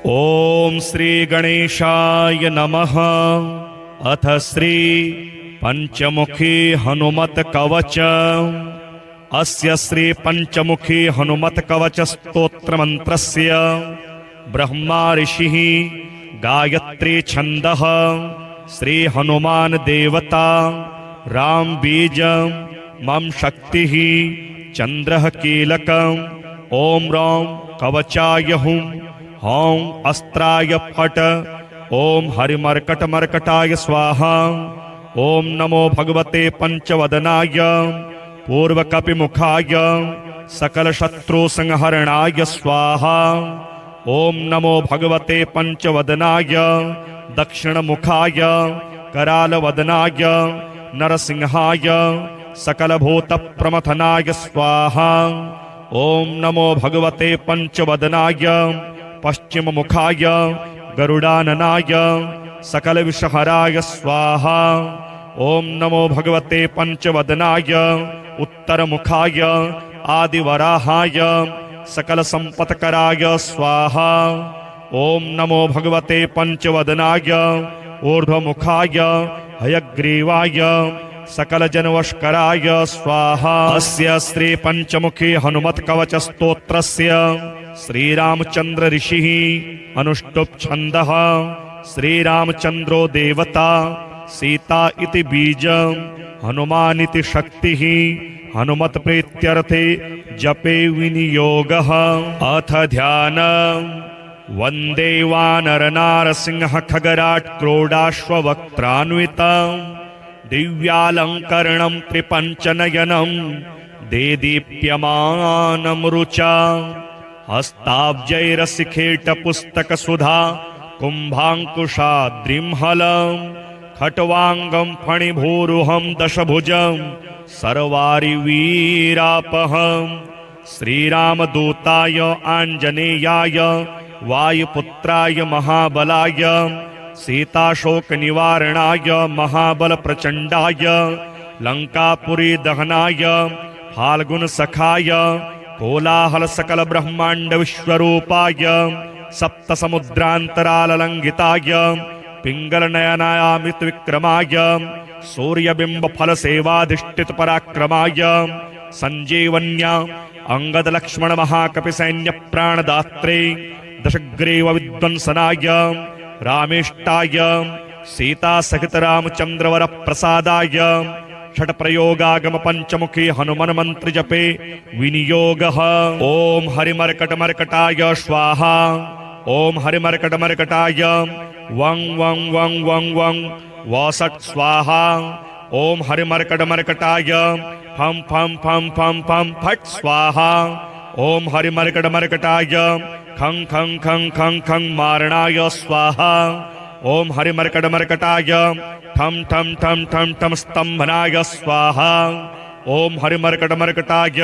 ओम श्री गणेशाय नमः। अथ श्री पंचमुखी हनुमत कवच। अस्य श्री पंचमुखी हनुमत कवच स्तोत्र मंत्रस्य ब्रह्मा ऋषिः गायत्री छंदः श्री हनुमान देवता राम बीज मम शक्ति चंद्र कीलकम ओम राम कवचाय हुं हौं अस्त्राय फट ओम हरिमर्कट मर्कटाय स्वाहा। ओम नमो भगवते पंचवदनाय पूर्वकपिमुखाय सकल शत्रु संहरणाय स्वाहा। ओम नमो भगवते पंचवदनाय दक्षिणमुखाय करालवदनाय नरसिंहाय सकलभूत प्रमथनाय स्वाहा। ओम नमो भगवते पंचवदनाय पश्चिम मुखाय गरुडाननाय सकल विषहराय स्वाहा। ओम नमो भगवते पंचवदनाय उत्तर मुखाय आदिवराहाय सकल संपत्कराय स्वाहा। ओम नमो भगवते पंचवदनाय ऊर्ध्वमुखाय हयग्रीवाय सकल जनवष्कराय स्वाहा। अस्य श्री पंचमुखी हनुमत कवच स्तोत्रस्य श्रीरामचंद्र ऋषिः अनुष्टुप् छंदः श्रीरामचंद्रो देवता सीता इति बीजं हनुमानिति शक्तिः हनुमत प्रीत्यर्थे जपे विनियोगः। अथ ध्यान वंदे वानर नारसिंह खगराट क्रोडाश्ववक्त्रान्वितं दिव्यालंकरणं त्रिपंचनयनं देदीप्यमानं रुचा हस्ताब्जैरसिखेट पुस्तक सुधा कुंभांकुशाद्रिमहलं खट्वांगं फणिभूरुहं दशभुजं सर्वारिवीरापहं श्रीरामदूताय आंजनेयाय वायुपुत्राय महाबलाय सीताशोक निवारणाय महाबल प्रचंडाय लंकापुरी दहनाय फाल्गुन सखाय कोलाहल सकल ब्रह्मांड विश्वरूपाय सप्त समुद्रांतरालंगिताय पिंगल नयनायामित विक्रमाय सूर्यबिंब फल सेवाधिष्ठित पराक्रमाय संजीवन्या अंगद लक्ष्मण महाकपि सैन्य प्राणदात्रे दशग्रीव विध्वंसनाय रामेष्टाय सीता सहित रामचंद्रवर प्रसादाय छठ प्रयोगागम पंचमुखी हनुमान मंत्र जपे विनियोगः। ओम हरिमर्कट मर्कटाय स्वाहा। ओम हरिमर्कट मर्कटाय वं वं वं वं वं वसट स्वाहा। ओम हरिमर्कट मर्कटाय फम फम फम फम फम फट स्वाहा। ओम हरिमर्कट मर्कटाय खं खं खं खं खं मारणाय स्वाहा। ओम हरिमर्कट मर्कटाय ठम ठम ठम ठम ठम स्तंभनाय स्वाहा। ओम हरिमर्कट मर्कटाय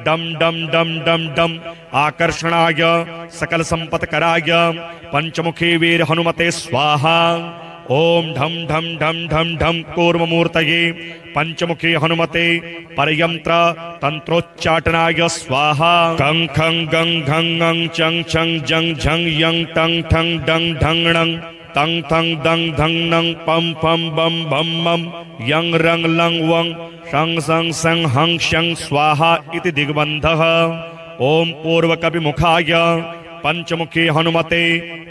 डम डम डम डम डम आकर्षणाय सकल संपत्कराय पंचमुखी वीर हनुमते स्वाहा। ओम ढम ढम ढम ढम ढम कूर्ममूर्तये पंचमुखी हनुमते परयंत्र तंत्रोच्चाटनाय स्वाहा। कं खं गं घं ङं चं छं जं झं यं टं ठं डं ढं णं तं थं दं धं नं पं फं बं भं मं यं रं लं वं शं सं सं हं शं स्वाहा इति दिग्बन्धः। ओम पूर्वकपिमुखाय पंचमुखी हनुमते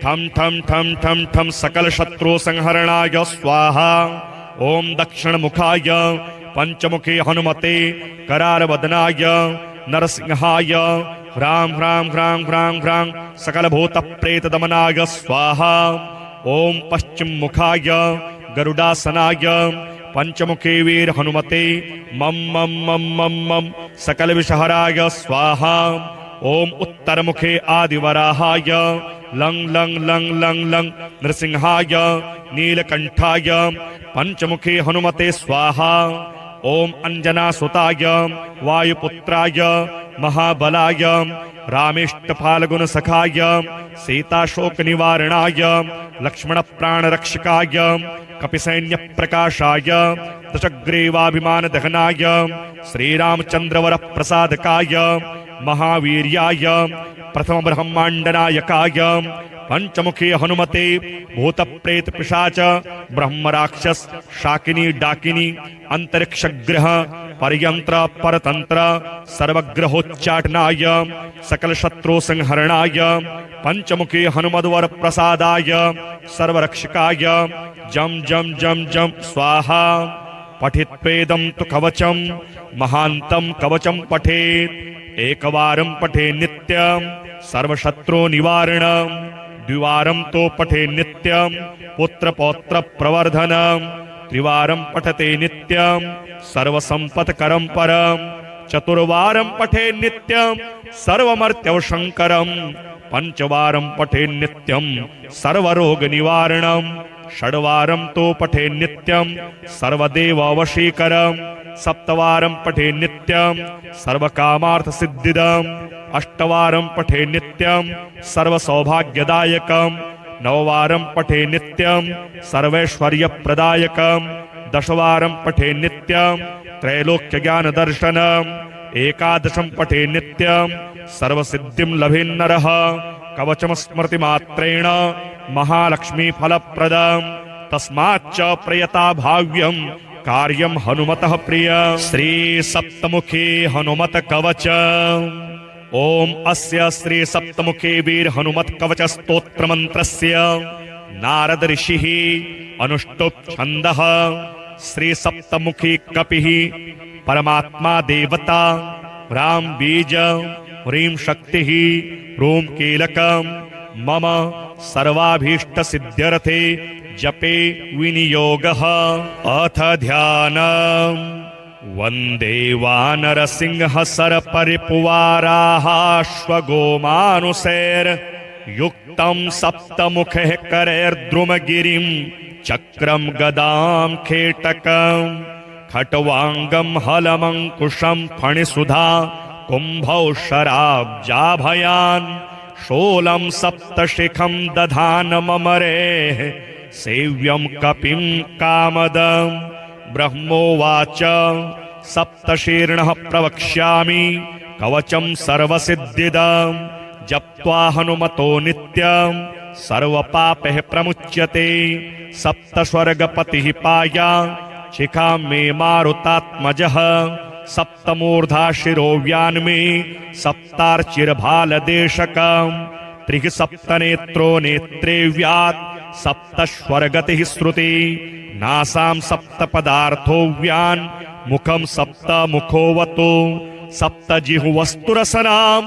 ठम ठम ठम ठम ठम सकल शत्रु संहरणाय स्वाहा। ओम दक्षिण मुखाय पंचमुखी हनुमते करालवदनाय नरसिंहाय ह्रां ह्रां ह्रां ह्रां ह्रां सकल भूत प्रेत दमनाय स्वाहा। ओम पश्चिम मुखाय गरुडासनाय पंचमुखी वीर हनुमते मम मम मम मम मम सकल विषहराय स्वाहा। ओम उत्तर मुखे आदिवराहाय लंग लंग लंग लंग लंग नृसिंहाय नीलकंठाय पंचमुखी हनुमते स्वाहा। ओम अंजनासुताय वायुपुत्राय महाबलाय रामेष्ट फाल्गुन सखाय सीताशोक निवारणाय लक्ष्मण प्राण रक्षकाय कपिसैन्य प्रकाशाय दशग्रीवाभिमान दहनाय श्रीरामचंद्रवर प्रसादकाय महावीर्याय प्रथम ब्रह्मांडनायकाय पंचमुखी हनुमते भूत प्रेत पिशाच ब्रह्म राक्षस शाकिनी डाकिनी अंतरिक्ष ग्रह परयंत्र परतंत्र सर्वग्रहोच्चाटनाय सकल शत्रु संहरणाय पंचमुखी हनुमद्वर प्रसादाय सर्वरक्षकाय जम जम जम जम स्वाहा। पठित्वेदं तु कवचम महांतम कवचम पठेत् एकवारं पठे नित्यं सर्वशत्रु निवारणं द्विवारं तो पठे नित्यं पुत्र पौत्र प्रवर्धनं त्रिवारं पठते नित्यं सर्वसंपत्करं परं चतुर्वारं पठे नित्यं सर्वमर्त्यवशंकरं पंचवारं पठे नित्यं सर्वरोग निवारणं षड्वारं तो पठे नित्यं सर्वदेववशीकरं सप्तवारं पठे नित्यं सर्वकामार्थ सिद्धिदं अष्टवारं पठे नित्यं सर्वसौभाग्यदायकं नववारं पठे नित्यं सर्वैश्वर्यप्रदायकं दशवारं पठे नित्यं त्रैलोक्यज्ञानदर्शनम् एकादशं पठे नित्यं सर्वसिद्धिं लभेन्नरः कवचम स्मृतिमात्रेण महालक्ष्मी फलप्रदं तस्माच्च प्रयता भाव्यं कार्यं हनुमतः प्रिय। श्री सप्तमुखी हनुमत कवच। ओम अस्य श्री सप्तमुखी वीर हनुमत कवच स्तोत्र मंत्रस्य नारद ऋषिः अनुष्टुप् छन्दः। श्री सप्तमुखी कपिः परमात्मा देवता राम बीज ह्रीं शक्तिः रूम कीलकं मम सर्वाभीष्ट सिद्ध्यर्थे जपे विनियोगः। अथ ध्यानम्। वन्दे वानरसिंह सरपरिपुवाराहाश्वगोमानुषैर् युक्तं सप्तमुखैः करैर्द्रुमगिरिं चक्रं गदां खेटकं खट्वांगं हलमंकुशं फणिसुधा कुंभौ शराब्जाभयान् शूलं सप्तशिखं दधानममरेः सेव्यं कपिं कामदं। ब्रह्मोवाच सप्तशीर्णः प्रवक्ष्यामि कवचं सर्वसिद्धिदं जप्त्वा हनुमतो नित्यं सर्वपापैः प्रमुच्यते। सप्तस्वर्गपतिः पाया शिखां मे मारुतात्मजः सप्तमूर्धा शिरोव्यान्मे सप्तार्चिर्भालदेशकं त्रिः सप्तनेत्रो नेत्रेव्यात् सप्तस्वर्गतिः श्रुति नासां सप्तपदार्थोव्यान् मुखं सप्तमुखोवतु सप्तजिह्वस्तुरसनां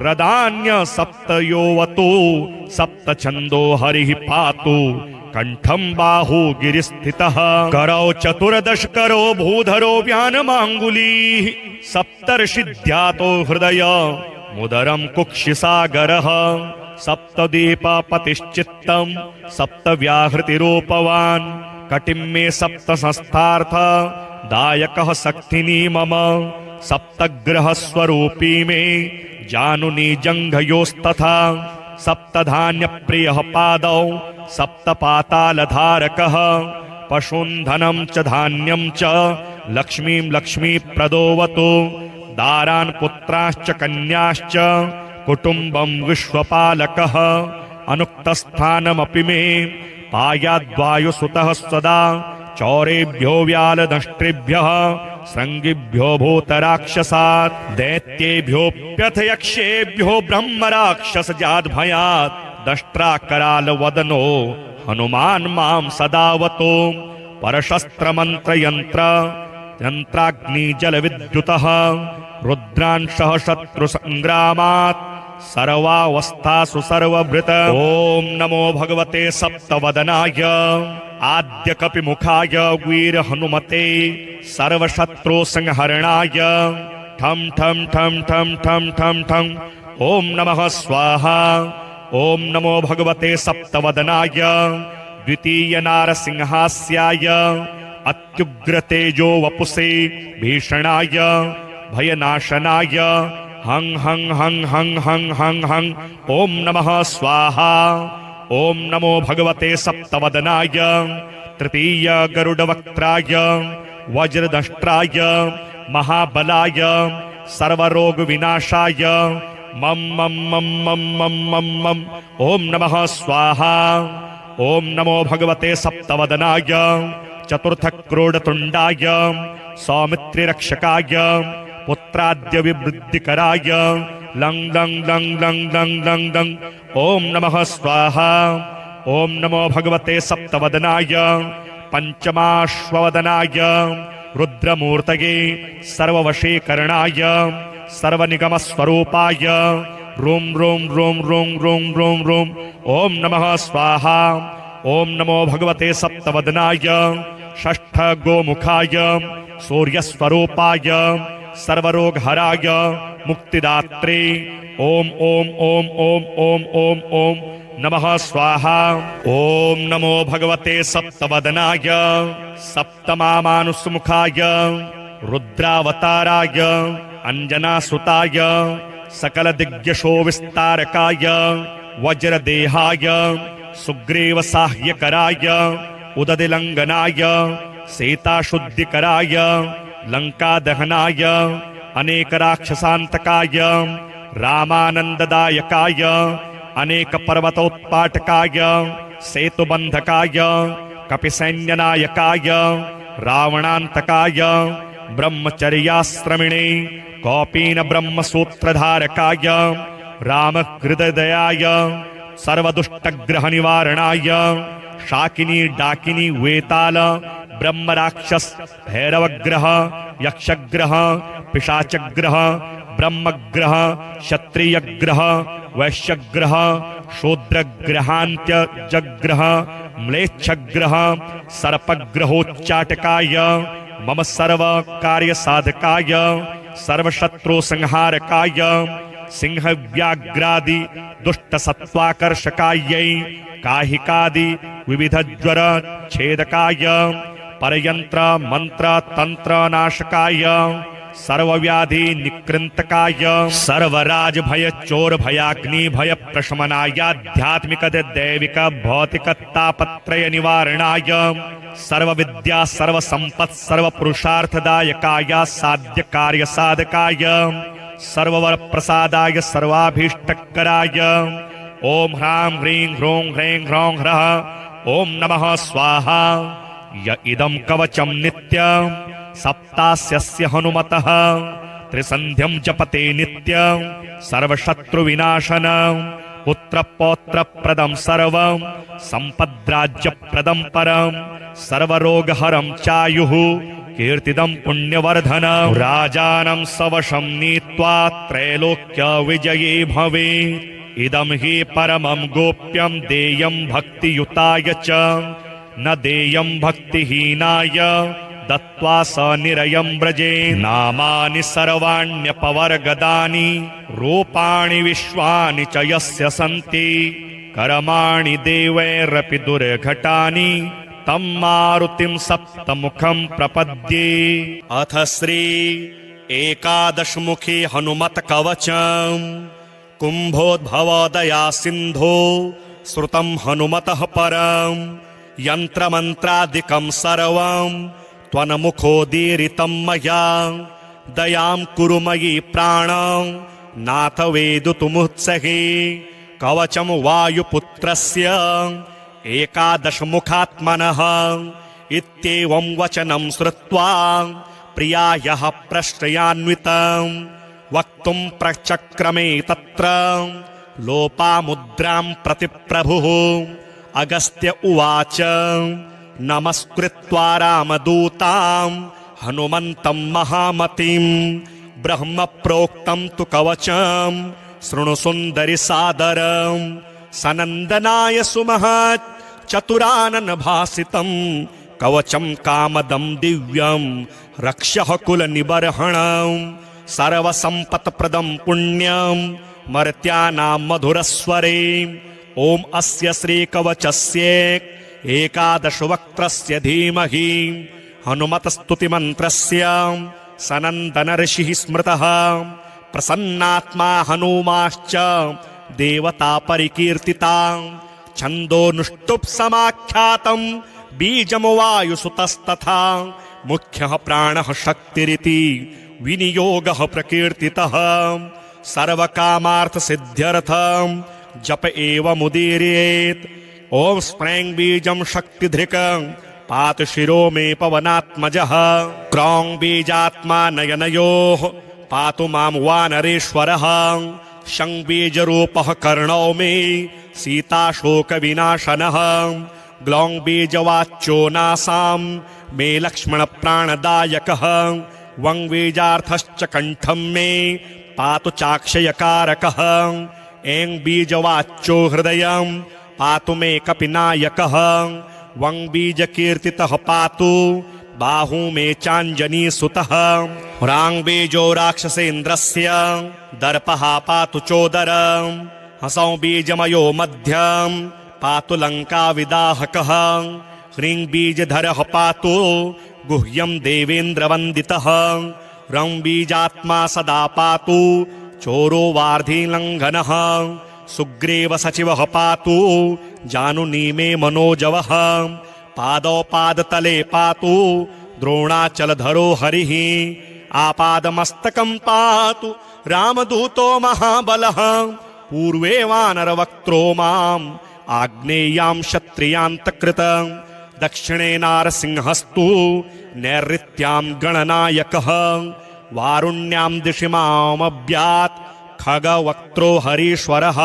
रदान्य सप्तयोवतु सप्तछन्दो हरिः पातु कंठं बाहु गिरिस्थितः करौ चतुर्दश करो भूधरो व्यानमाङ्गुलीः सप्तर्षिध्यातो हृदय मुदरं कुक्षिसागरः सप्तदीपपतिश्चित्तं सप्तव्याहृतिरूपवान् कटिं मे सप्तसंस्थार्थ दायकः शक्तिनी मम सप्तग्रहस्वरूपी मे जानुनी जङ्घयोस्तथा सप्तधान्यप्रियः पादौ सप्तपातालधारकः पशून् धनं च धान्यं च लक्ष्मीं लक्ष्मीप्रदोऽवतु दारान् पुत्राश्च कन्याश्च कुटुम्बं विश्वपालकः अनुक्तस्थानमपि मे पायाद्वायुसुतः सदा चौरेभ्यो व्यालदष्ट्रिभ्यः श्रृङ्गिभ्यो भूतराक्षसात् दैत्येभ्योऽप्यथ यक्षेभ्यो ब्रह्मराक्षसजाद्भयात् दष्ट्राकरालवदनो हनुमान् मां सदावतु परशस्त्रमन्त्रयन्त्र यन्त्राग्निजलविद्युतः रुद्रांशः शत्रुसङ्ग्रामात् सर्वावस्थासु सर्वभृत। ओम नमो भगवते सप्तवदनाय आद्यकपिमुखाय वीर हनुमते सर्वशत्रु संहरणाय ठम ठम ठम ठम ठम ठम ठम। ओम नमः स्वाहा। ओम नमो भगवते सप्तवदनाय द्वितीय नारसिंहास्याय अत्युग्रतेजो वपुषे भीषणाय भयनाशनाय हं हं हं हं हं हं हं। ओम नमः स्वाहा। ओम नमो भगवते सप्तवदनाय तृतीय गरुडवक्त्राय वज्रदष्ट्राय महाबलाय सर्वरोग विनाशाय मम मम मम मम मम मम मम ओम नमः स्वाहा। ओम नमो भगवते सप्तवदनाय चतुर्थक्रोडतुण्डाय सौमित्रिरक्षकाय पुत्राद्य विवृद्धिकराय लं लं लं लं लं लं लं ओम नमः स्वाहा। ओम नमो भगवते सप्तवदनाय पंचमाश्ववदनाय रुद्रमूर्तये सर्ववशीकरणाय सर्वनिगमस्वरूपाय रूम रूम रूम रूम रूम रूम रूम ओम नमः स्वाहा। ओम नमो भगवते सप्तवदनाय षष्ठ गोमुखाय सूर्यस्वरूपाय सर्वरोगहराय मुक्तिदात्रे ओम ओम ओम ओम ओम ओम ओम नमः स्वाहा। ओम नमो भगवते सप्तवदनाय सप्तमामानुसमुखाय रुद्रावताराय अंजनासुताय सकल दिग्यशो विस्तारकाय वज्रदेहाय सुग्रीव साह्यकराय उददिलंघनाय सीताशुद्धिकराय लंकादहनाय अनेक राक्षसांतकाय रामानंददायकाय अनेक पर्वतोत्पाटकाय सेतुबंधकाय कपिसैन्यनायकाय रावणांतकाय ब्रह्मचर्याश्रमिणे कौपीन ब्रह्मसूत्रधारकाय रामहृदयाय सर्वदुष्टग्रह निवारणाय शाकिनी डाकिनी वेताल ब्रह्मराक्षस भैरवग्रह यक्षग्रह पिशाचग्रह ब्रह्मग्रह क्षत्रियग्रह वैश्यग्रह शूद्रग्रहान्त्यजग्रह म्लेच्छग्रह सर्पग्रहोच्चाटकाय मम सर्व कार्य साधकाय सर्वशत्रु संहारकाय सिंह व्याघ्रादि दुष्ट सत्वाकर्षकायै काहिकादि विविध ज्वर छेदकाय परयंत्र मंत्र तंत्र नाशकाय सर्वव्याधि निकृंतकाय सर्वराज भय चोर भयाग्नि भय प्रशमनाय आध्यात्मिक दैविक भौतिक तापत्रय निवारणाय सर्व विद्या सर्व संपत् सर्व पुरुषार्थदायकाय साध्य कार्य साधकाय सर्ववर प्रसादाय सर्वाभीष्टकराय ओम ह्रां ह्रीं ह्रों ह्रैं ह्रौं ह्रः ओम नमः स्वाहा। य इदं कवचं नित्यं सप्तास्यस्य हनुमतः त्रिसन्ध्यं जपते नित्यं सर्वशत्रुविनाशनं पुत्रपौत्रप्रदं सर्वं सम्पद्राज्यप्रदं परं सर्वरोगहरं चायुः कीर्तिदं पुण्यवर्धनं राजानं सवशं नीत्वा त्रैलोक्य विजयी भवे। इदं हि परमं गोप्यं देयं भक्तियुताय च न देयं भक्तिहीनाय दत्त्वा स निरयं व्रजे। नामानि सर्वाण्यपवर्गदानि रूपाणि विश्वानि च यस्य सन्ति कर्माणि देवैरपि दुर्घटानि तं मारुतिं सप्तमुखं प्रपद्ये। अथ श्री एकादशमुखी हनुमत कवचम् कुंभोद्भवोदया सिंधो श्रुतं हनुमतः परं यंत्रमंत्रादिकं सर्वं त्वन्मुखोदीरितं मया दयां कुरु मयि प्राणं नाथ वेदुतुमुत्सहे। कवचं वायुपुत्रस्य एकादशमुखात्मनः इत्येवं वचनं श्रुत्वा प्रियायाः प्रश्रयान्वितं वक्तुं प्रचक्रमे तत्र लोपामुद्रां प्रति प्रभुः। अगस्त्य उवाच नमस्कृत्वा रामदूतां हनुमन्तं महामतिं ब्रह्म प्रोक्तं तु कवचं शृणु सुन्दरि सादरं सनन्दनाय सुमहत् चतुरानन भासितं कवचं कामदं दिव्यं रक्षः कुलनिबर्हणं सर्वसम्पत्प्रदं पुण्यं मर्त्यानां मधुरस्वरे। ओम अस्य श्रीकवचस्य एकादशवक्त्रस्य धीमहि हनुमतस्तुतिमन्त्रस्य सनन्दन ऋषिः स्मृतः प्रसन्नात्मा हनुमाश्च देवता परिकीर्तिता छन्दोनुष्टुप् समाख्यातं बीजं वायुसुतस्तथा मुख्यः प्राणः शक्तिरिति विनियोगः प्रकीर्तितः सर्वकामार्थ सिद्ध्यर्थं जप एव मुदीरयेत्। ओम स्प्रैं बीजं शक्तिधृकं पातु शिरो मे पवनात्मजः। क्रौं बीजात्मा नयनयोः पातु मां वानरेश्वरः। शं बीजरूपः कर्णौ मे सीताशोकविनाशनः। ग्लौं बीजवाच्यो नासां मे लक्ष्मणप्राणदायकः। वं बीजार्थश्च कण्ठं मे पातु चाक्षयकारकः। ऐं बीजवाच्यो हृदयं पातु मे कपिनायकः। वं बीजकीर्तितः पातु बाहू मे चाञ्जनीसुतः। ह्रां बीजो राक्षसेन्द्रस्य दर्पः पातु चोदरम्। हसौं बीजमयो मध्यं पातु लङ्काविदाहकः। ह्रीं बीजधरः पातु गुह्यं देवेन्द्रवन्दितः। रं बीजात्मा सदा पातु चोरो वार्धिलङ्घनः। सुग्रीव सचिवः पातु जानुनी मे मनोजवः। पादौ पादतले पातु द्रोणाचलधरो हरिः। आपादमस्तकं पातु रामदूतो महाबलः। पूर्वे वानरवक्त्रो माम् आग्नेयां क्षत्रियान्तकृतं। दक्षिणे नारसिंहस्तु नैऋत्यां गणनायकः। वारुण्यां दिशि मामव्यात् खगवक्त्रो हरीश्वरः।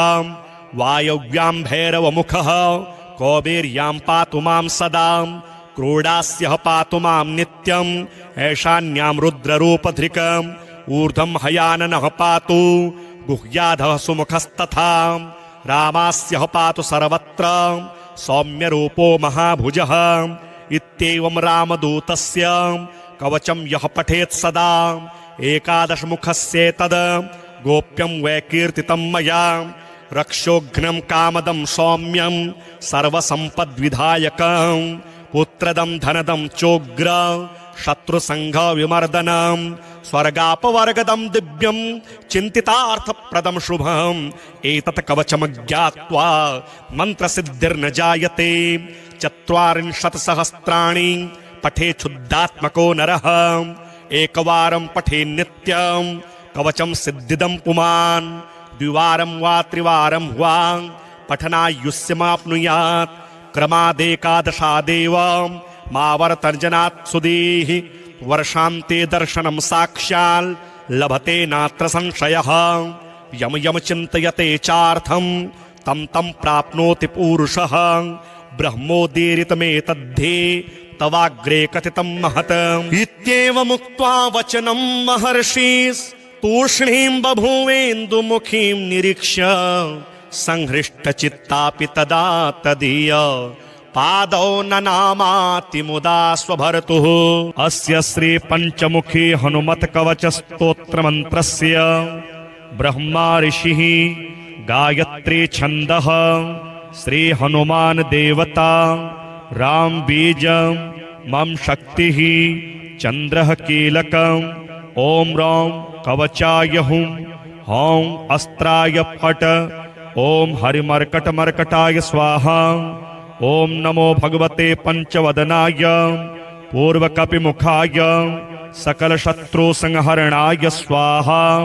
वायव्यां भैरवमुखः कौबेर्यां पातु मां सदा। क्रोडास्यः पातु मां नित्यम् ऐशान्यां रुद्ररूपधृकम्। ऊर्ध्वं हयाननः पातु गुह्याधः सुमुखस्तथा। रामास्यः पातु सर्वत्र सौम्यरूपो महाभुजः। इत्येवं रामदूतस्य कवचं यः पठेत् सदा। एकादशमुखस्येतद् गोप्यं वै कीर्तितं मया। रक्षोघ्नं कामदं सौम्यं सर्वसम्पद्विधायकं। पुत्रदं धनदं चोग्र शत्रुसङ्घविमर्दनं। स्वर्गापवर्गदं दिव्यं चिन्तितार्थप्रदं शुभम्। एतत् कवचमज्ञात्वा मन्त्रसिद्धिर्न जायते। 40 पठे क्षुद्धात्मको नरः। एकवारं पठे नित्यं कवचं सिद्धिदं पुमान्। द्विवारं वा त्रिवारं वा पठनायुष्यमाप्नुयात्। क्रमादेकादशादेव मावर्तर्जनात् सुधीः। वर्षान्ते दर्शनं साक्षात् लभते नात्र संशयः। यम यम चिन्तयते चार्थं तं तं प्राप्नोति पूरुषः। ब्रह्मोदीरितमेतद्धे तवाग्रे कथितं महत्। इत्येवमुक्त्वा वचनं महर्षिः तूष्णीं बभूवेन्दुमुखीं निरीक्ष्य। संहृष्टचित्तापि तदा तदीय पादौ ननामाति मुदा स्वभर्तुः। अस्य श्री पंचमुखी हनुमत कवच स्तोत्र मंत्रस्य ब्रह्मा ऋषिः गायत्री छन्दः। श्री हनुमान देवता राम बीज मम शक्तिः चंद्रः कीलकम्। ओम राम कवचाय हुं हौं अस्त्राय फट। ओम हरिमर्कट मर्कटाय स्वाहा। ओम नमो भगवते पंचवदनाय पूर्वकपिमुखाय सकल शत्रु संहरणाय स्वाहा।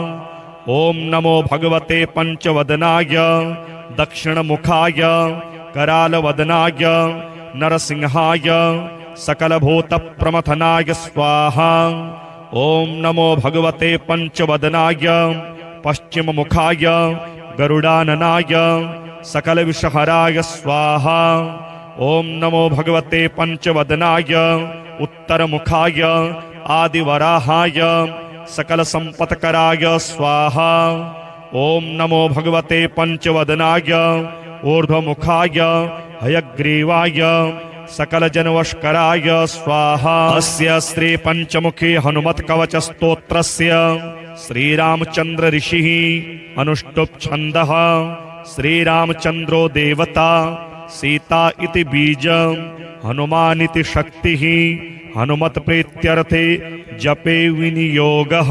ओम नमो भगवते पंचवदनाय दक्षिणमुखाय करालवदनाय नरसिंहाय सकलभूत प्रमथनाय स्वाहा। ओम नमो भगवते पंचवदनाय पश्चिममुखाय गरुडाननाय सकल विषहराय स्वाहा। ओम नमो भगवते पंचवदनाय उत्तरमुखाय आदिवराहाय सकल संपत्कराय स्वाहा। ओम नमो भगवते पंचवदनाय ऊर्ध्वमुखाय हयग्रीवाय सकल जनवष्कराय स्वाहा। अस्य श्री पंचमुखी हनुमत कवच स्तोत्रस्य श्रीरामचंद्र ऋषिः अनुष्टुप् छन्दः। श्रीरामचंद्रो देवता सीता इति बीजं हनुमानिति शक्तिः। हनुमत प्रीत्यर्थे जपे विनियोगः।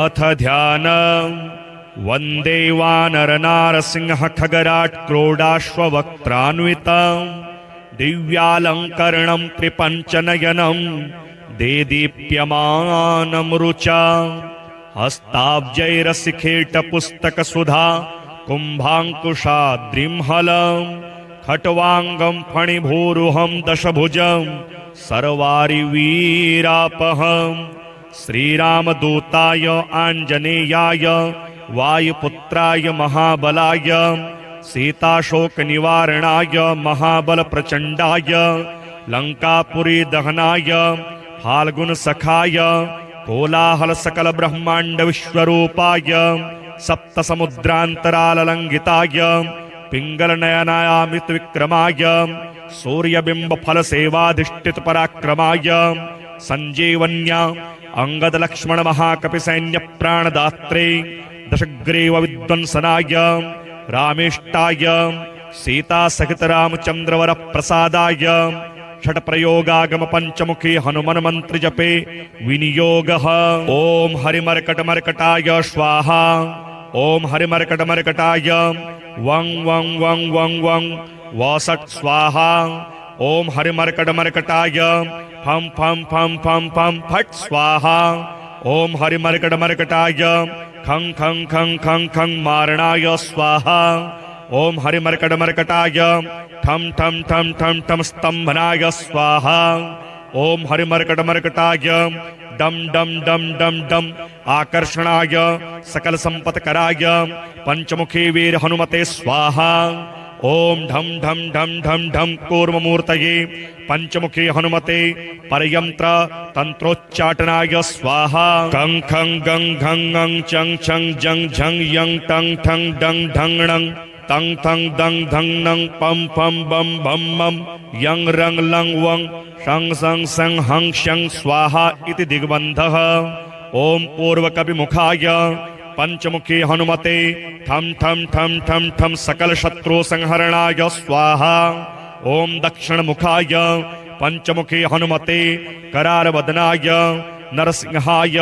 अथ ध्यानम्। वन्दे वानरनारसिंह खगराट् क्रोडाश्ववक्त्रान्वितं। दिव्यालङ्करणं त्रिपञ्चनयनं देदीप्यमानं रुचा। हस्ताब्जैरसिखेटपुस्तकसुधा कुम्भाङ्कुशाद्रिंहलं खट्वाङ्गं फणिभूरुहं दशभुजं सर्वारिवीरापहं श्रीरामदूताय आञ्जनेयाय वायुपुत्राय महाबलाय सीताशोकनिवारणाय महाबलप्रचण्डाय लङ्कापुरी दहनाय फाल्गुनसखाय कोलाहलसकलब्रह्माण्डविश्वरूपाय सप्तसमुद्रान्तराललङ्घिताय पिङ्गलनयनायामितविक्रमाय सूर्यबिम्बफलसेवाधिष्ठितपराक्रमाय सञ्जीवन्या अङ्गदलक्ष्मणमहाकपिसैन्यप्राणदात्रे दशग्रीवविध्वंसनाय रामेष्टाय सीतासहितरामचन्द्रवरप्रसादाय षट्प्रयोगागम पंचमुखी हनुमन मंत्र जपे विनियोगः। ओम हरिमर्कटमर्कटाय स्वाहा। ओम हरिमर्कटमर्कटाय वं वं वं वं वं वसट स्वाहा। ओम हरिमर्कटमर्कटाय फम फम फम फम फम फट स्वाहा। ओम हरिमर्कटमर्कटाय खं खं खं खं खं मारणाय स्वाहा। ओम हरिमर्कटमर्कटाय ठम ठम ठम ठम ठम स्तंभनाय स्वाहा। ओम हरिमर्कटमर्कटाय डम डम डम डम डम आकर्षणाय सकल संपत्कराय पंचमुखी वीर हनुमते स्वाहा। ओम ढम ढम ढम ढम ढम कूर्ममूर्तये पंचमुखी हनुमते परयंत्र तंत्रोच्चाटनाय स्वाहा। कं खं गं घं ङं चं छं जं झं यं टं ठं डं ढं णं तं थं दं धं नं पं फं बं भं मं यं रं लं वं शं सं सं हं शं स्वाहा इति दिग्बन्धः। ओम पूर्वकपिमुखाय पंचमुखी हनुमते ठम ठम ठम ठम ठम सकल शत्रु संहरणाय स्वाहा। ओम दक्षिण मुखाय पंचमुखी हनुमते करारवदनाय नरसिंहाय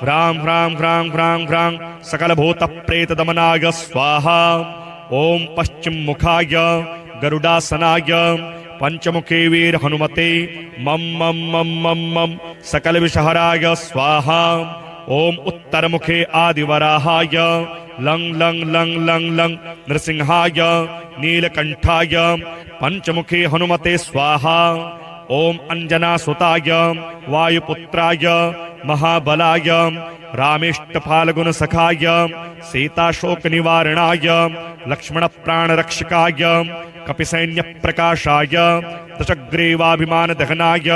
ह्रां ह्रां ह्रां ह्रां ह्रां सकल भूत प्रेत दमनाय स्वाहा। ओम पश्चिम मुखाय गरुडासनाय पंचमुखी वीर हनुमते मम मम मम मम मम सकल विषहराय स्वाहा। ओम उत्तर मुखे आदिवराहाय लंग लंग लंग लंग लंग नृसिंहाय नीलकंठाय पंचमुखी हनुमते स्वाहा। ओम अंजनासुताय वायुपुत्राय महाबलाय रामेष्टफाल्गुन सखाय सीताशोक निवारणाय लक्ष्मण प्राणरक्षकाय कपिसैन्य प्रकाशाय दशग्रीवाभिमान दहनाय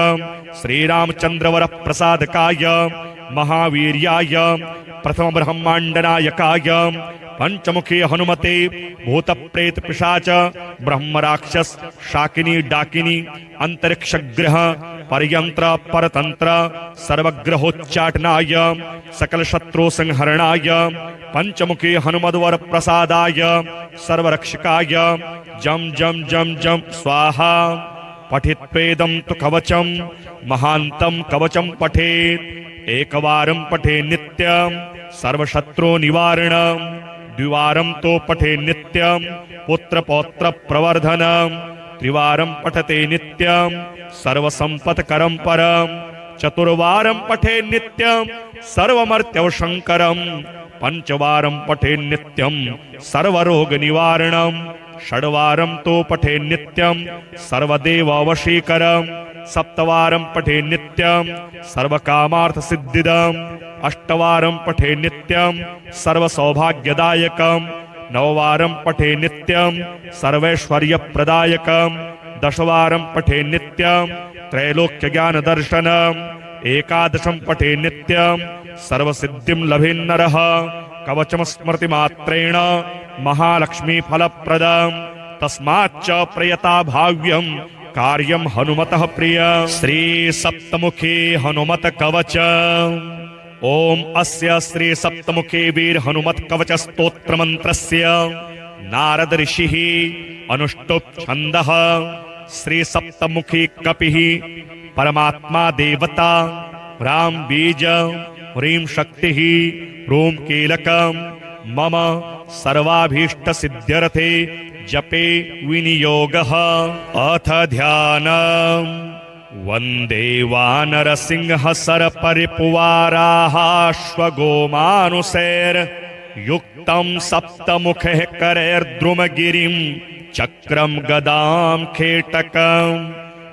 श्रीरामचंद्रवर प्रसादकाय महावीर्याय प्रथम ब्रह्मांडनायकाय पंचमुखी हनुमते भूत प्रेत पिशाच ब्रह्म राक्षस शाकिनी डाकिनी अंतरिक्ष ग्रह परयंत्र परतंत्र सर्वग्रहोच्चाटनाय सकल शत्रु संहरणाय पंचमुखी हनुमद्वर प्रसादाय सर्वरक्षकाय जम जम जम जम स्वाहा। पठित्वेदं तु कवचम महांतं कवचम पठेत् एकवारं पठे नित्यं सर्वशत्रु निवारणं द्विवारं तो पठे नित्यं पुत्र पौत्र प्रवर्धनं त्रिवारं पठते नित्यं सर्वसंपत्करं परं चतुर्वारं पठे नित्यं सर्वमर्त्यवशंकरं पंचवारं पठे नित्यं सर्वरोग निवारणं षड्वारं तो पठे नित्यं सर्वदेववशीकरं सप्तवारं पठे नित्यं सर्वकामार्थ सिद्धिदं अष्टवारं पठे नित्यं सर्वसौभाग्यदायकं नववारं पठे नित्यं सर्वैश्वर्यप्रदायकं दशवारं पठे नित्यं त्रैलोक्यज्ञानदर्शनम् एकादशं पठे नित्यं सर्वसिद्धिं लभेन्नरः कवचम स्मृतिमात्रेण महालक्ष्मी फलप्रदं तस्माच्च प्रयता भाव्यं कार्यं हनुमतः प्रिय। श्री सप्तमुखी हनुमत कवच। ओम अस्य श्री सप्तमुखी वीर हनुमत कवच स्तोत्र मंत्रस्य नारद ऋषिः अनुष्टुप् छन्दः। श्री सप्तमुखी कपिः परमात्मा देवता ह्रां बीज ह्रीं शक्तिः ह्रूं कीलकं मम सर्वाभीष्ट सिद्ध्यर्थे जपे विनियोगः। अथ ध्यानम्। वन्दे वानरसिंह सरपरिपुवाराहाश्वगोमानुषैर्युक्तं सप्तमुखैः करैर्द्रुमगिरिं चक्रं गदां खेटकं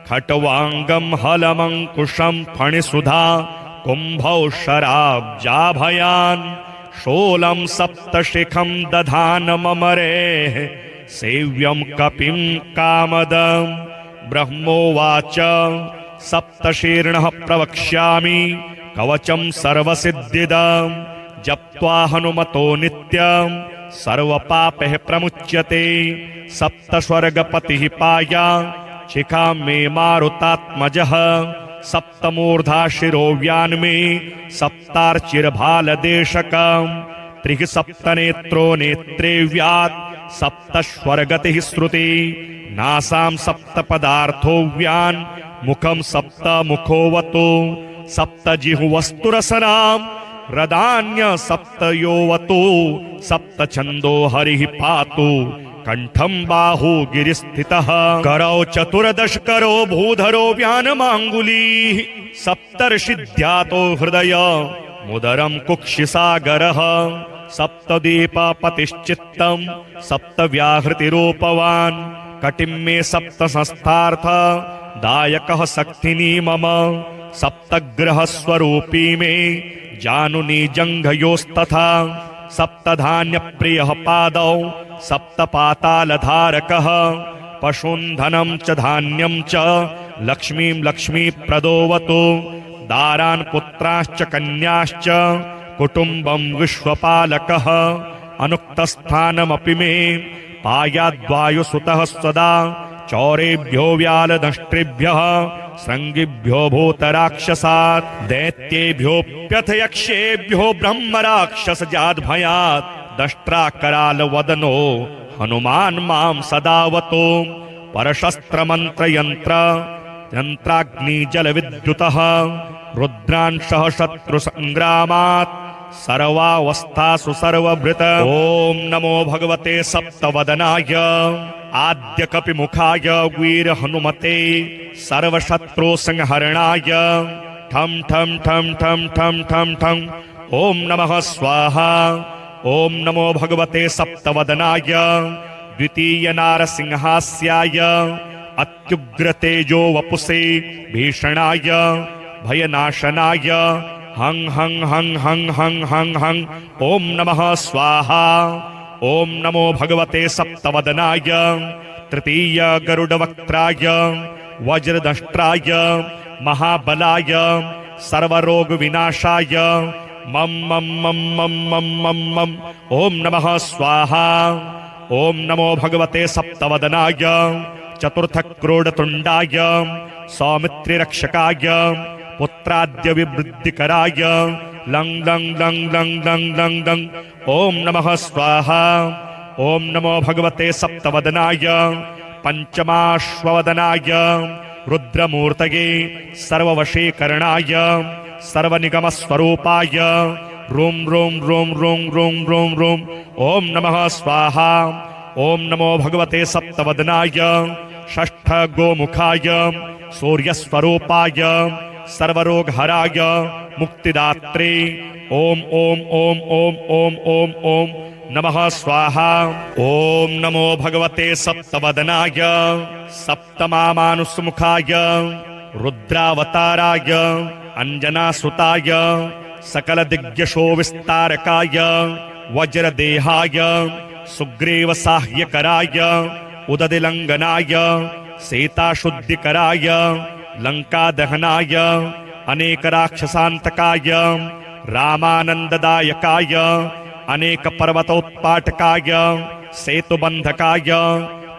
खट्वाङ्गं हलमङ्कुशं फणिसुधा कुम्भौ शराब्जाभयान् शूलं सप्तशिखं दधानममरेः सेव्यं कपिं कामदं ब्रह्मोवाच सप्तशीर्णः प्रवक्ष्यामि कवचं सर्वसिद्धिदं जप्त्वा हनुमतो नित्यं सर्वपापैः प्रमुच्यते सप्तस्वर्गपतिः पाया शिखां मे मारुतात्मजः सप्तमूर्धा शिरोव्यान्मे सप्तार्चिर्भालदेशकं त्रिः सप्तनेत्रो नेत्रेव्यात् सप्तस्वर्गतिः श्रुति नासां सप्तपदार्थोव्यान् मुखं सप्तमुखोवतु सप्तजिह्वस्तुरसनां रदान्य सप्तयोवतु सप्तछन्दो हरिः पातु कंठं बाहु गिरिस्थितः करौ चतुर्दशकरो भूधरो व्यानमाङ्गुलीः सप्तर्षिध्यातो हृदय मुदरं कुक्षिसागरः सप्तदीपपतिश्चित्तं सप्तव्याहृतिरूपवान् कटिं मे सप्तसंस्थार्थ दायकः शक्तिनी मम सप्तग्रहस्वरूपी मे जानुनी जङ्घयोस्तथा सप्तधान्यप्रियः पादौ सप्तपातालधारकः पशून् धनं च धान्यं च लक्ष्मीं लक्ष्मीप्रदोऽवतु दारान् पुत्राश्च कन्याश्च कुटुम्बं विश्वपालकः अनुक्तस्थानमपि मे पायाद्वायुसुतः सदा चौरेभ्यो व्यालदंष्ट्रिभ्यः शृङ्गिभ्यो भूतराक्षसात् दैत्येभ्योऽप्यथ यक्षेभ्यो ब्रह्मराक्षसजाद्भयात् दष्ट्राकरालवदनो हनुमान् मां सदावतो परशस्त्रमन्त्रयन्त्र यन्त्राग्निजलविद्युतः रुद्रांशः शत्रुसङ्ग्रामात् सर्वावस्थासु सर्वभृत ॐ नमो भगवते सप्तवदनाय आद्यकपिमुखाय वीरहनुमते सर्वशत्रुसंहरणाय ठं ठं ठं ठं ठं ठं ठं ॐ नमः स्वाहा ॐ नमो भगवते सप्तवदनाय द्वितीय नारसिंहास्याय अत्युग्रतेजो वपुषे भीषणाय भयनाशनाय हं हं हं हं हं हं हं ॐ नमः स्वाहा ॐ नमो भगवते सप्तवदनाय तृतीय गरुडवक्त्राय वज्रदष्ट्राय महाबलाय सर्वरोगविनाशाय मम मम मम मम मम मम मम ॐ नमः स्वाहा ॐ नमो भगवते सप्तवदनाय चतुर्थक्रोडतुण्डाय सौमित्रिरक्षकाय पुत्राद्यविवृद्धिकराय लं लं लं लं लं लं लं ॐ नमः स्वाहा ॐ नमो भगवते सप्तवदनाय पंचमाश्ववदनाय रुद्रमूर्तये सर्ववशीकरणाय सर्वनिगमस्वरूपाय रूं रूं रूं रूं रूं रूं रूं ॐ नमः स्वाहा ॐ नमो भगवते सप्तवदनाय षष्ठ गोमुखाय सूर्यस्वरूपाय सर्वरोगहराय मुक्तिदात्रे ॐ ॐ ॐ ॐ ॐ ॐ ॐ नमः स्वाहा ॐ नमो भगवते सप्तवदनाय सप्तमामानुषमुखाय रुद्रावताराय अंजनासुताय सकलदिग्यशो विस्तारकाय वज्रदेहाय सुग्रीवसाह्यकराय उददिलङ्घनाय सीताशुद्धिकराय लङ्कादहनाय अनेकराक्षसान्तकाय रामानन्ददायकाय अनेकपर्वतोत्पाटकाय सेतुबन्धकाय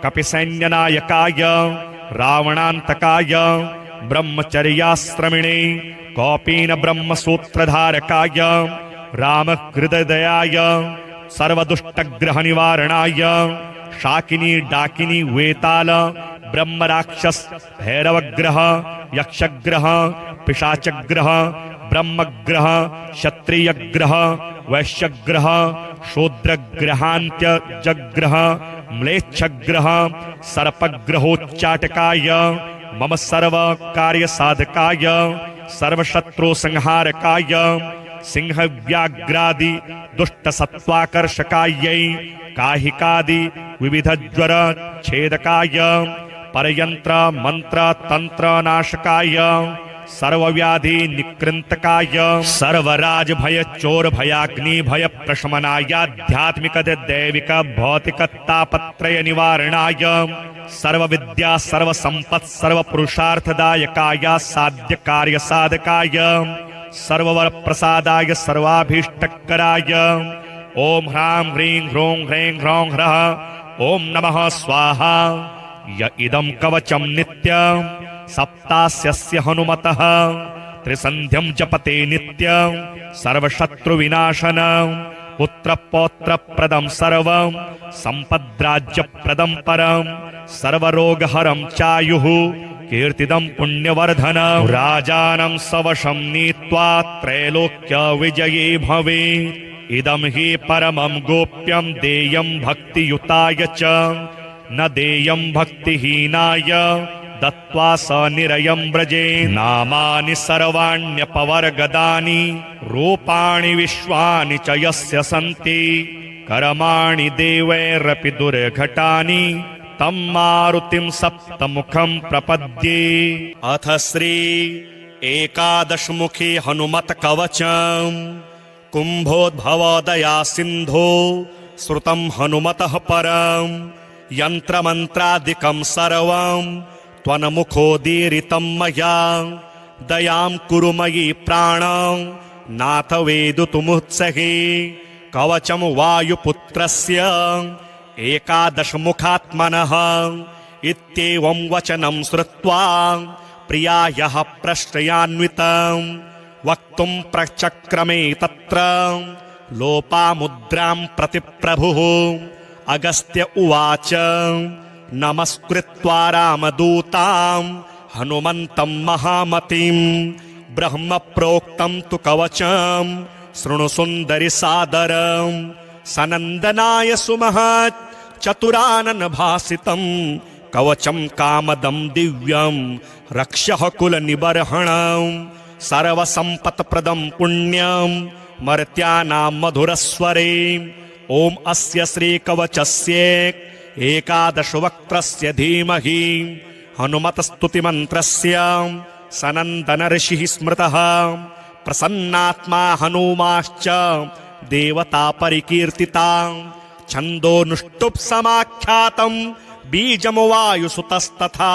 कपिसैन्यनायकाय रावणान्तकाय ब्रह्मचर्याश्रमिणे कौपीनब्रह्मसूत्रधारकाय रामहृदयाय सर्वदुष्टग्रहनिवारणाय शाकिनी डाकिनी वेताल ब्रह्मराक्षस भैरवग्रह यक्षग्रह पिशाचग्रह ब्रह्मग्रह क्षत्रियग्रह वैश्यग्रह शूद्रग्रहान्त्यजग्रह म्लेच्छग्रह सर्पग्रहोच्चाटकाय मम सर्व कार्य साधकाय सर्वशत्रु संहारकाय सिंह व्याघ्रादि दुष्ट सत्वाकर्षकायै काहिकादि विविध ज्वर छेदकाय परयंत्र मंत्र तंत्र नाशकाय सर्वव्याधि निकृंतकाय सर्वराज भय चोर भयाग्नि भय प्रशमनाय आध्यात्मिक दैविक भौतिक तापत्रय निवारणाय सर्व विद्या सर्व संपत् सर्व पुरुषार्थदायकाय साध्य कार्य साधकाय सर्ववर प्रसादाय सर्वाभीष्टकराय ओम ह्रां ह्रीं ह्रों ह्रैं ह्रौं ह्रः ओम नमः स्वाहा य इदं कवचं नित्यं सप्तास्यस्य हनुमतः त्रिसन्ध्यं जपते नित्यं सर्वशत्रुविनाशनं पुत्रपौत्रप्रदं सर्वं सम्पद्राज्यप्रदं परं सर्वरोगहरं चायुः कीर्तिदं पुण्यवर्धनं राजानं सवशं नीत्वा त्रैलोक्य विजयी भवे इदं हि परमं गोप्यं देयं भक्तियुताय च न देयं भक्तिहीनाय दत्त्वा स निरयं व्रजे नामानि सर्वाण्यपवर्गदानि रूपाणि विश्वानि च यस्य सन्ति कर्माणि देवैरपि दुर्घटानि तं मारुतिं सप्तमुखं प्रपद्ये अथ श्री एकादशमुखी हनुमत कवचम् कुम्भोद्भवोदया सिन्धो श्रुतं हनुमतः परम् यन्त्रमन्त्रादिकं सर्वं त्वन्मुखोदीरितं मया दयां कुरु मयि प्राणं नाथ वेदितुमुत्सहे कवचं वायुपुत्रस्य एकादशमुखात्मनः इत्येवं वचनं श्रुत्वा प्रियायाः प्रश्रयान्वितं वक्तुं प्रचक्रमे तत्र लोपामुद्रां प्रति प्रभुः अगस्त्य उवाच नमस्कृत्वा रामदूतां हनुमन्तं महामतिं ब्रह्म प्रोक्तं तु कवचं शृणु सुन्दरि सादरं सनन्दनाय सुमहत् चतुरानन भासितं कवचं कामदं दिव्यं रक्षः कुलनिबर्हणं सर्वसम्पत्प्रदं पुण्यं मर्त्यानां मधुरस्वरे ओम अस्य श्री कवचस्य एकादशवक्त्रस्य धीमहि हनुमत स्तुति मंत्रस्य सनन्दन ऋषिः स्मृतः प्रसन्नात्मा हनुमाश्च देवता परिकीर्तिता छन्दोनुष्टुप् समाख्यातं बीजं वायुसुतस्तथा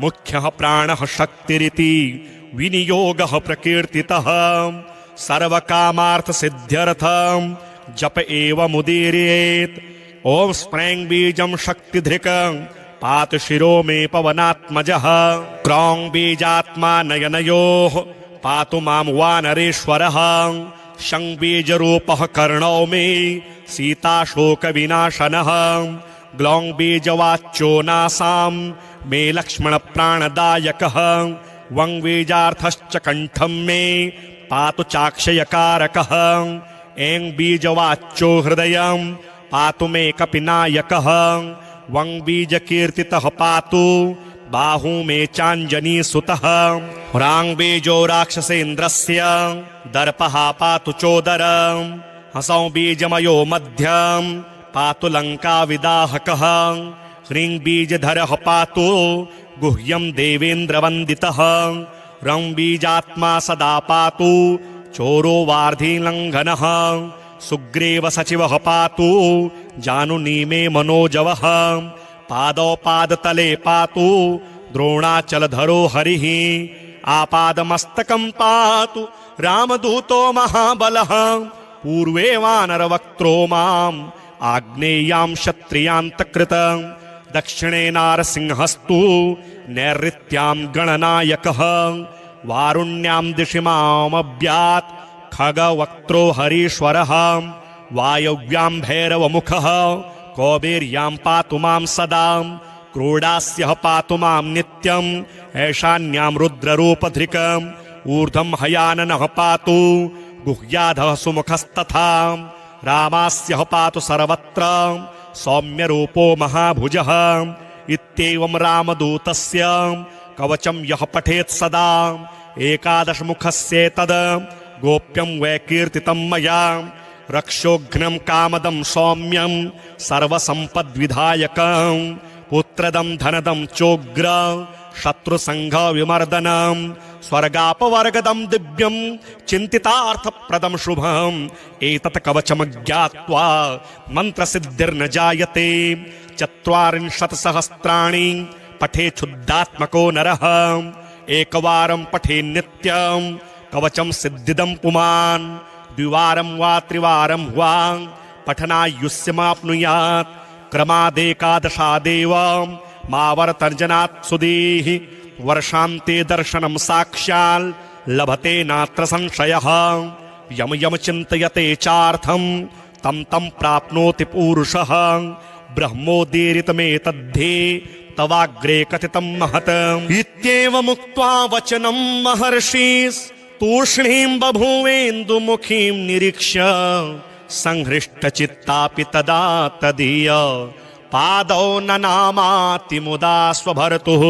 मुख्यः प्राणः शक्तिरिति विनियोगः प्रकीर्तितः सर्वकामार्थ सिद्ध्यर्थं जप एवमुदीरयेत् ओम स्प्रैं बीजं शक्तिधृकं पातु शिरो मे पवनात्मजः क्रौं बीजात्मा नयनयोः पातु मां वानरेश्वरः शं बीजरूपः कर्णौ मे सीताशोकविनाशनः ग्लौं बीजवाच्यो नासां मे लक्ष्मणप्राणदायकः वं बीजार्थश्च कण्ठं मे पातु चाक्षयकारकः ऐं बीजवाच्यो हृदयं पातु मे कपिनायकः वं बीजकीर्तितः पातु बाहु मे चाञ्जनीसुतः ह्रां बीजो राक्षसेन्द्रस्य दर्पः पातु चोदरं हसौं बीजमयो मध्यं पातु लङ्काविदाहकः ह्रीं बीजधरः पातु गुह्यं देवेन्द्रवन्दितः रं बीजात्मा सदा पातु चोरो वार्धिलङ्घनः सुग्रीव सचिवः पातु जानुनी मे मनोजवः पादौ पादतले पातु द्रोणाचलधरो हरिः आपादमस्तकं पातु रामदूतो महाबलः पूर्वे वानरवक्त्रो माम् आग्नेयां क्षत्रियान्तकृतं दक्षिणे नारसिंहस्तु नैऋत्यां गणनायकः वारुण्यां दिशि मामव्यात् खगवक्त्रो हरीश्वरः वायव्यां भैरवमुखः कौबेर्यां पातु मां सदा क्रोडास्यः पातु मां नित्यम् ऐशान्यां रुद्ररूपधृकम् ऊर्ध्वं हयाननः पातु गुह्याधः सुमुखस्तथा रामास्यः पातु सर्वत्र सौम्यरूपो महाभुजः इत्येवं रामदूतस्य कवचं यः पठेत् सदा एकादशमुखस्येतद् गोप्यं वै कीर्तितं मया रक्षोघ्नं कामदं सौम्यं सर्वसम्पद्विधायकं पुत्रदं धनदं चोग्र शत्रुसंघ विमर्दनं स्वर्गापवर्गदं दिव्यं चिन्तितार्थप्रदं शुभम् एतत् कवचमज्ञात्वा मन्त्रसिद्धिर्न जायते 40 सहस्राणि पठे क्षुद्धात्मको नरः एकवारं पठे नित्यं कवचं सिद्धिदं पुमान् द्विवारं वा त्रिवारं वा पठनायुष्यमाप्नुयात् क्रमादेकादशादेव मावर्तर्जनात् सुधीः वर्षान्ते दर्शनं साक्षात् लभते नात्र संशयः यम यम चिन्तयते चार्थं तं तं प्राप्नोति पूरुषः ब्रह्मोदीरितमेतद्धे तवाग्रे कथितं महत् इत्येवमुक्त्वा वचनं महर्षिः तूष्णीं बभूवेन्दुमुखीं निरीक्ष्य संहृष्टचित्तापि तदा तदीय पादौ ननामाति मुदा स्वभर्तुः।